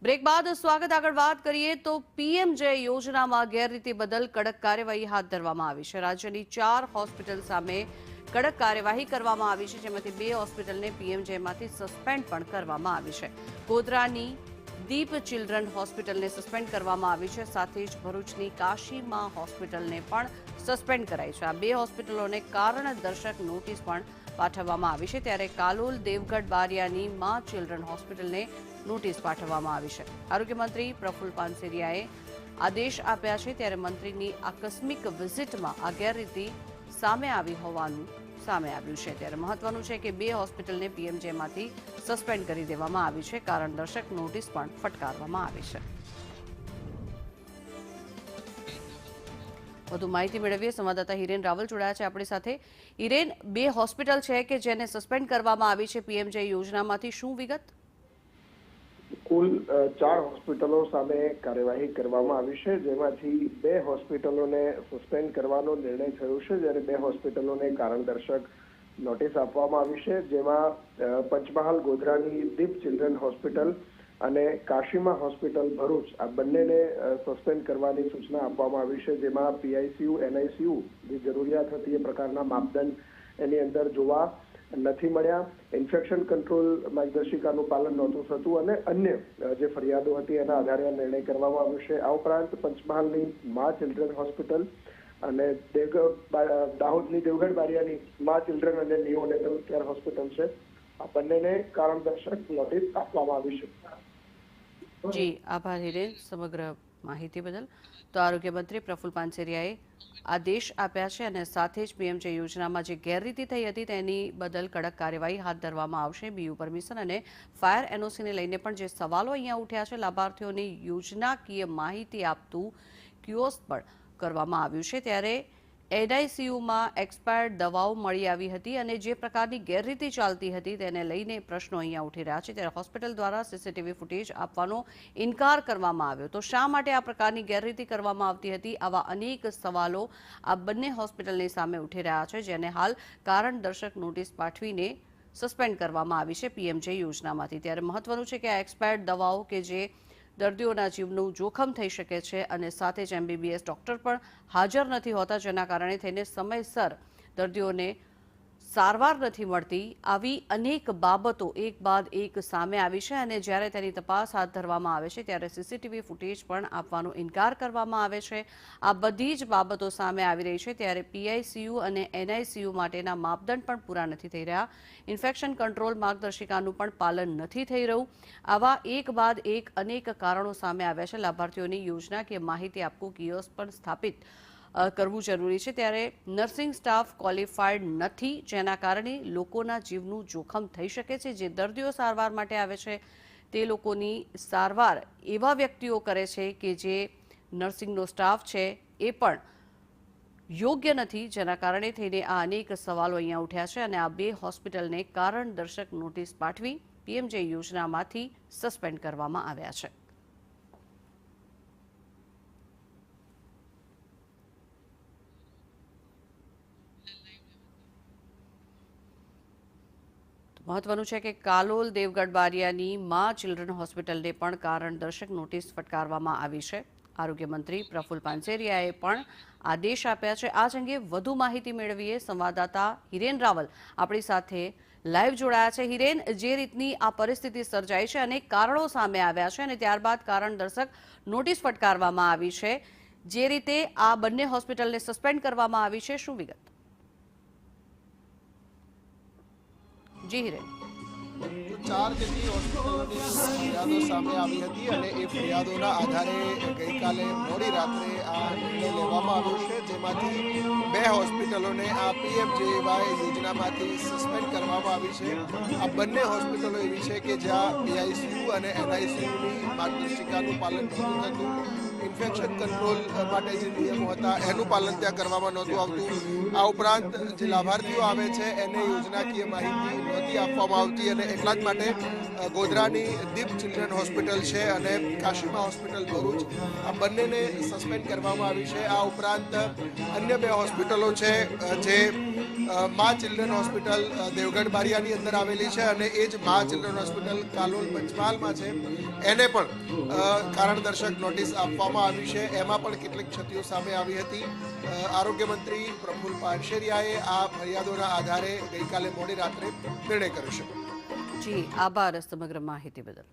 Break બાદ સ્વાગત। આગળ વાત કરીએ તો પીએમજે યોજનામાં ગેરરીતિ બદલ કડક કાર્યવાહી હાથ ધરવામાં આવી છે। રાજ્યની 4 હોસ્પિટલ સામે કડક કાર્યવાહી કરવામાં આવી છે, જેમાંથી 2 હોસ્પિટલને પીએમજેમાંથી સસ્પેન્ડ પણ કરવામાં આવી છે। ગોધરાની દીપ ચિલ્ડ્રન હોસ્પિટલને સસ્પેન્ડ કરવામાં આવી છે, સાથે જ ભરૂચની કાશીમાં હોસ્પિટલને પણ સસ્પેન્ડ કરાઈ છે। આ 2 હોસ્પિટલોને કારણદર્શક નોટિસ પણ પાઠવવામાં આવી છે, ત્યારે કાલોલ દેવગઢ બારિયાની માં ચિલ્ડ્રન હોસ્પિટલને નોટિસ પાઠવવામાં આવી છે। આરોગ્ય મંત્રી પ્રફુલ પાનસેરિયાએ આદેશ આપ્યા છે, ત્યારે મંત્રીની આકસ્મિક વિઝિટમાં આ ગેરરીતિ સામે આવી હોવાનું સામે આવ્યું છે। ત્યારે મહત્વનું છે કે 2 હોસ્પિટલને પીએમજેમાંથી સસ્પેન્ડ કરી દેવામાં આવી છે, કારણદર્શક નોટિસ પણ ફટકારવામાં આવી છે। વધુ માહિતી મેળવીએ સંવાદદાતા હિરેન રાવલ જોડાયા છે આપણી સાથે। હિરેન, 2 હોસ્પિટલ છે કે જેને સસ્પેન્ડ કરવામાં આવી છે પીએમજે યોજનામાંથી, શું વિગત? કુલ 4 હોસ્પિટલો સામે કાર્યવાહી કરવામાં આવી છે, જેમાંથી 2 હોસ્પિટલોને સસ્પેન્ડ કરવાનો નિર્ણય થયો છે, જ્યારે 2 હોસ્પિટલોને કારણદર્શક નોટિસ આપવામાં આવી છે, જેમાં પંચમહાલ ગોધરાની દીપ ચિલ્ડ્રન હોસ્પિટલ અને કાશીમાં હોસ્પિટલ ભરૂચ આ બંનેને સસ્પેન્ડ કરવાની સૂચના આપવામાં આવી છે, જેમાં પીઆઈસીયુ એનઆઈસીયુ જે જરૂરિયાત હતી એ પ્રકારના માપદંડ એની અંદર જોવા નથી મળ્યા, ઇન્ફેક્શન કંટ્રોલ માર્ગદર્શિકાનું પાલન નહોતું થતું અને અન્ય જે ફરિયાદો હતી એના આધારે આ નિર્ણય કરવામાં આવ્યો છે। આ ઉપરાંત પંચમહાલની મા ચિલ્ડ્રન હોસ્પિટલ અને દાહોદની દેવગઢ બારિયાની મા ચિલ્ડ્રન અને નિયોનેટલ કેર હોસ્પિટલ છે, આ બંનેને કારણદર્શક નોટિસ આપવામાં આવી છે। જી આભાર હિરેન સમગ્ર માહિતી બદલ। તો આરોગ્ય મંત્રી પ્રફુલ પાનસેરિયાએ આદેશ આપ્યા છે અને સાથે જ પીએમજે યોજનામાં જે ગેરરીતિ થઈ હતી તેની બદલ કડક કાર્યવાહી હાથ ધરવામાં આવશે। બીયુ પરમિશન અને ફાયર એનઓસીને લઈને પણ જે સવાલો અહીંયા ઉઠ્યા છે, લાભાર્થીઓની યોજનાકીય માહિતી આપતું કિયોસ્ક પણ કરવામાં આવ્યું છે, ત્યારે એનઆઈસીયુમાં એક્સપાયર્ડ દવાઓ મળી આવી હતી અને જે પ્રકારની ગેરરીતિ ચાલતી હતી તેને લઈને પ્રશ્નો અહીંયા ઉઠી રહ્યા છે। ત્યારે હોસ્પિટલ દ્વારા સીસીટીવી ફૂટેજ આપવાનો ઇનકાર કરવામાં આવ્યો, તો શા માટે આ પ્રકારની ગેરરીતિ કરવામાં આવતી હતી? આવા અનેક સવાલો આ બંને હોસ્પિટલની સામે ઉઠી રહ્યા છે, જેને હાલ કારણદર્શક નોટિસ પાઠવીને સસ્પેન્ડ કરવામાં આવી છે પીએમજે યોજનામાંથી। ત્યારે મહત્વનું છે કે આ એક્સપાયર્ડ દવાઓ કે જે દર્દીઓના જીવનું જોખમ થઈ શકે છે અને સાથે જ એમબીબીએસ ડોક્ટર પણ હાજર નથી હોતા, જેના કારણે થઈને સમયસર દર્દીઓને સારવાર નથી મળતી, આવી અનેક બાબતો એક બાદ એક સામે આવી છે અને જ્યારે તેની તપાસ હાથ ધરવામાં આવે છે ત્યારે સીસીટીવી ફૂટેજ પણ આપવાનો ઇનકાર કરવામાં આવે છે। આ બધી જ બાબતો સામે આવી રહી છે, ત્યારે પીઆઈસીયુ અને એનઆઈસીયુ માટેના માપદંડ પણ પૂરા નથી થઈ રહ્યા, ઇન્ફેક્શન કંટ્રોલ માર્ગદર્શિકાનું પણ પાલન નથી થઈ રહ્યું। આવા એક બાદ એક અનેક કારણો સામે આવ્યા છે। લાભાર્થીઓની યોજનાકીય માહિતી આપતું કિયોસ્ક પણ સ્થાપિત કરવું જરૂરી છે, ત્યારે નર્સિંગ સ્ટાફ ક્વોલિફાઈડ નથી, જેના કારણે લોકોના જીવનું જોખમ થઈ શકે છે। જે દર્દીઓ સારવાર માટે આવે છે તે લોકોની સારવાર એવા વ્યક્તિઓ કરે છે કે જે નર્સિંગનો સ્ટાફ છે એ પણ યોગ્ય નથી, જેના કારણે થઈને આ અનેક સવાલો અહીંયા ઉઠ્યા છે અને આ 2 હોસ્પિટલને કારણદર્શક નોટિસ પાઠવી પીએમજે યોજનામાંથી સસ્પેન્ડ કરવામાં આવ્યા છે। મહત્વનું છે કે કાલોલ દેવગઢ બારિયાની મા ચિલ્ડ્રન હોસ્પિટલને પણ કારણદર્શક નોટિસ ફટકારવામાં આવી છે। આરોગ્ય મંત્રી પ્રફુલ પાનસેરિયાએ પણ આદેશ આપ્યા છે। આ અંગે વધુ માહિતી મેળવીએ સંવાદદાતા હિરેન રાવલ આપણી સાથે લાઈવ જોડાયા છે। હિરેન, જે રીતની આ પરિસ્થિતિ સર્જાઈ છે, અનેક કારણો સામે આવ્યા છે અને ત્યારબાદ કારણદર્શક નોટિસ ફટકારવામાં આવી છે, જે રીતે આ બંને હોસ્પિટલને સસ્પેન્ડ કરવામાં આવી છે, શું વિગત? જી હિરેન। 4 જેટલી હોસ્પિટલોની ફરિયાદો સામે આવી હતી અને એ ફરિયાદોના આધારે ગઈકાલે મોડી રાત્રે આ નિર્ણય લેવામાં આવ્યો છે, જેમાંથી 2 હોસ્પિટલોને આ પીએમજેવાય યોજનામાંથી સસ્પેન્ડ કરવામાં આવી છે। આ બંને હોસ્પિટલો એવી છે કે જ્યાં પીઆઈસીયુ અને એનઆઈસીયુની માર્ગદર્શિકાનું પાલન નહોતું થતું, ઇન્ફેક્શન કંટ્રોલ માટે જે નિયમો હતા એનું પાલન ત્યાં કરવામાં નહોતું આવતું. આ ઉપરાંત જે લાભાર્થીઓ આવે છે એને યોજનાકીય માહિતી નહોતી આપવામાં આવતી અને એટલા જ માટે ગોધરાની દીપ ચિલ્ડ્રન હોસ્પિટલ છે અને કાશીમા હોસ્પિટલ ભરૂચ આ બંનેને સસ્પેન્ડ કરવામાં આવી છે. આ ઉપરાંત અન્ય 2 હોસ્પિટલો છે જે મા ચિલ્ડ્રન હોસ્પિટલ દેવગઢ બારિયાની અંદર આવેલી છે અને એ જ મા ચિલ્ડ્રન હોસ્પિટલ કાલોલ પંચમહાલમાં છે એને પણ કારણદર્શક નોટિસ આપવામાં આવી છે. એમાં પણ કેટલીક ક્ષતિઓ સામે આવી હતી. આરોગ્ય મંત્રી પ્રફુલ પાનસેરિયાએ આ ફરિયાદોના આધારે ગઈકાલે મોડી રાત્રે નિર્ણય કર્યો છે. જી આભાર સમગ્ર માહિતી બદલ.